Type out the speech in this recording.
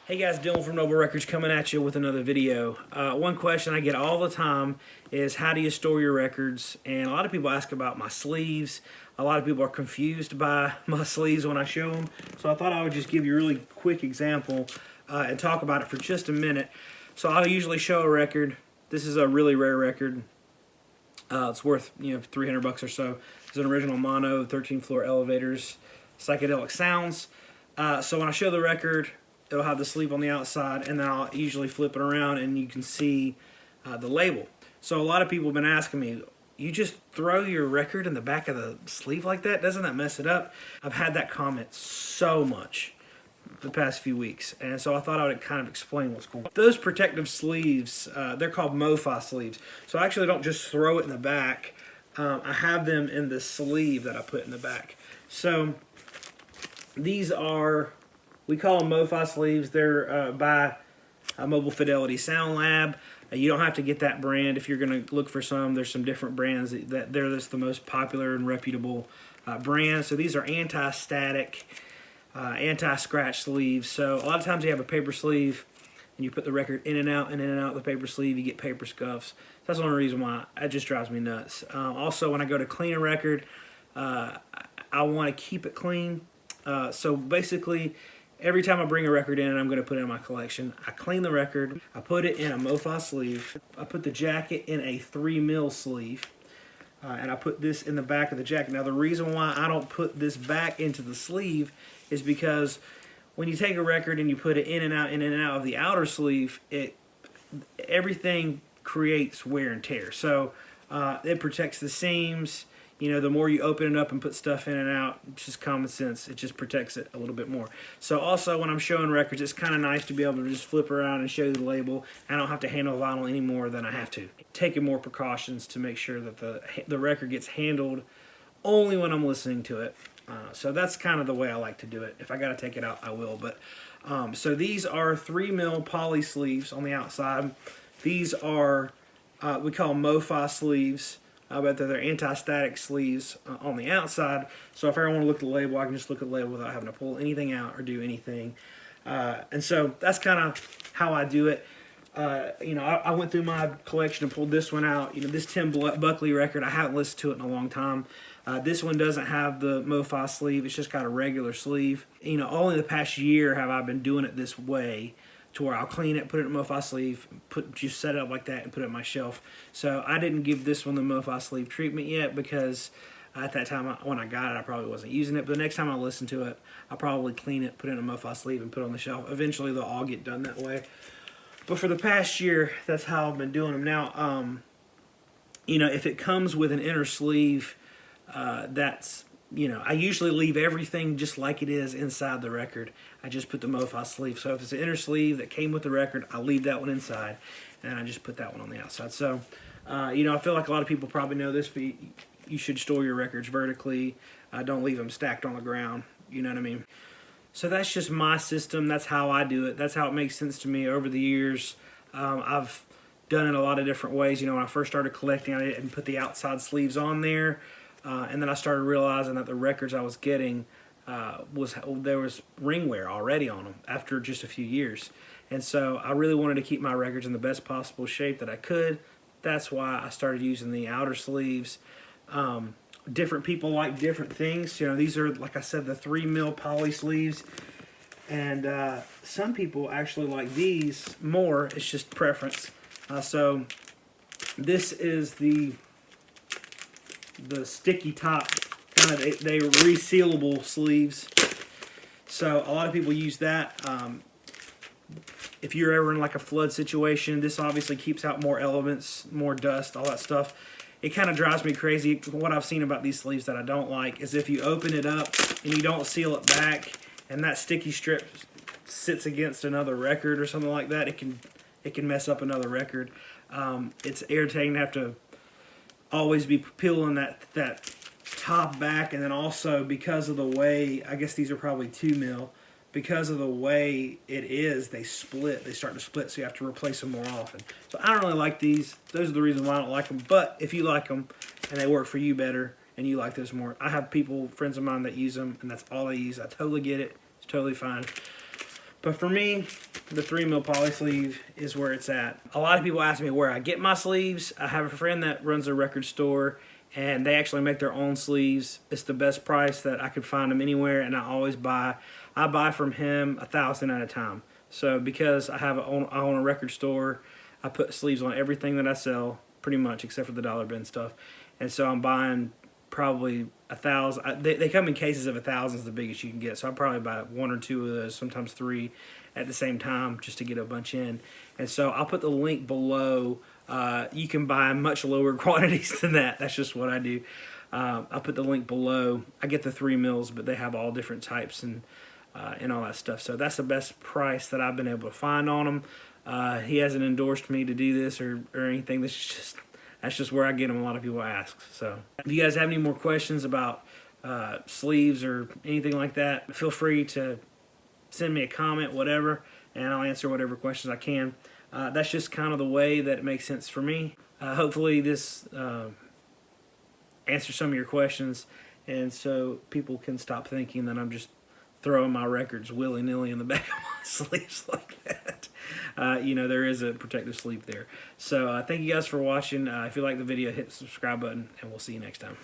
Hey guys, Dylan from Noble Records coming at you with another video. One question I get all the time is how do you store your records? And a lot of people ask about my sleeves. A lot of people are confused by my sleeves when I show them. So I thought I would just give you a really quick example and talk about it for just a minute. So I'll usually show a record. This is a really rare record. It's worth 300 bucks or so. It's an original mono, 13 floor elevators, psychedelic sounds. So when I show the record, it'll have the sleeve on the outside, and then I'll usually flip it around and you can see the label. So a lot of people have been asking me, you just throw your record in the back of the sleeve like that? Doesn't that mess it up? I've had that comment so much the past few weeks, and so I thought I would kind of explain what's going on. Those protective sleeves, they're called MOFA Sleeves. So I actually don't just throw it in the back. I have them in the sleeve that I put in the back. So these are, we call them MOFA Sleeves. They're by Mobile Fidelity Sound Lab. You don't have to get that brand if you're going to look for some. There's some different brands that they're just the most popular and reputable brands. So these are anti-static, anti-scratch sleeves. So a lot of times you have a paper sleeve and you put the record in and out of the paper sleeve, you get paper scuffs. That's the only reason why. It just drives me nuts. Also, when I go to clean a record, I want to keep it clean. So basically, every time I bring a record in and I'm going to put it in my collection, I clean the record, I put it in a MOFA sleeve, I put the jacket in a 3mm sleeve, and I put this in the back of the jacket. Now the reason why I don't put this back into the sleeve is because when you take a record and you put it in and out of the outer sleeve, everything creates wear and tear. So it protects the seams. You know, the more you open it up and put stuff in and out, it's just common sense. It just protects it a little bit more. So also when I'm showing records, it's kind of nice to be able to just flip around and show you the label. I don't have to handle vinyl any more than I have to. Taking more precautions to make sure that the record gets handled only when I'm listening to it. So that's kind of the way I like to do it. If I got to take it out, I will. But so these are 3mm poly sleeves on the outside. These are, we call them MOFA sleeves. But they're anti-static sleeves on the outside. So if I want to look at the label, I can just look at the label without having to pull anything out or do anything. And so that's kind of how I do it. I went through my collection and pulled this one out. This Tim Buckley record, I haven't listened to it in a long time. This one doesn't have the MOFA sleeve. It's just got a regular sleeve. Only the past year have I been doing it this way, to where I'll clean it, put it in a MOFA sleeve, just set it up like that and put it on my shelf. So I didn't give this one the MOFA sleeve treatment yet because at that time when I got it, I probably wasn't using it. But the next time I listen to it, I'll probably clean it, put it in a MOFA sleeve, and put it on the shelf. Eventually they'll all get done that way. But for the past year, that's how I've been doing them. Now, if it comes with an inner sleeve, I usually leave everything just like it is inside the record. I just put the MOFA sleeve. So if it's an inner sleeve that came with the record, I leave that one inside, and I just put that one on the outside. So, I feel like a lot of people probably know this, but you should store your records vertically. Don't leave them stacked on the ground. You know what I mean? So that's just my system. That's how I do it. That's how it makes sense to me over the years. I've done it a lot of different ways. When I first started collecting, I didn't put the outside sleeves on there. And then I started realizing that the records I was getting, there was ring wear already on them after just a few years. And so I really wanted to keep my records in the best possible shape that I could. That's why I started using the outer sleeves. Different people like different things. These are, like I said, the 3mm poly sleeves. And some people actually like these more. It's just preference. So this is the sticky top, they resealable sleeves. So a lot of people use that. If you're ever in like a flood situation, this obviously keeps out more elements, more dust, all that stuff. It kind of drives me crazy. What I've seen about these sleeves that I don't like is if you open it up and you don't seal it back, and that sticky strip sits against another record or something like that, it can mess up another record. It's irritating to have to always be peeling that top back, and then also because of the way, I guess these are probably 2mm, because of the way it is, they start to split, so you have to replace them more often. So I don't really like these. Those are the reasons why I don't like them. But if you like them and they work for you better and you like those more, I have friends of mine that use them, and that's all they use. I totally get it. It's totally fine. But for me, the 3mm poly sleeve is where it's at. A lot of people ask me where I get my sleeves. I have a friend that runs a record store, and they actually make their own sleeves. It's the best price that I could find them anywhere, and I buy from him 1,000 at a time. So because I own a record store, I put sleeves on everything that I sell, pretty much, except for the dollar bin stuff. And so I'm buying probably 1,000. They come in cases of 1,000 is the biggest you can get. So I probably buy 1 or 2 of those, sometimes 3 at the same time, just to get a bunch in. And so I'll put the link below. You can buy much lower quantities than that. That's just what I do. I'll put the link below. I get the 3mm, but they have all different types and all that stuff. So that's the best price that I've been able to find on them. He hasn't endorsed me to do this or anything. That's just where I get them. A lot of people ask. So if you guys have any more questions about sleeves or anything like that, feel free to send me a comment, whatever, and I'll answer whatever questions I can. That's just kind of the way that it makes sense for me. Hopefully this answers some of your questions, and so people can stop thinking that I'm just throwing my records willy-nilly in the back of my sleeves like that. There is a protective sleeve there. So thank you guys for watching. If you like the video, hit the subscribe button, and we'll see you next time.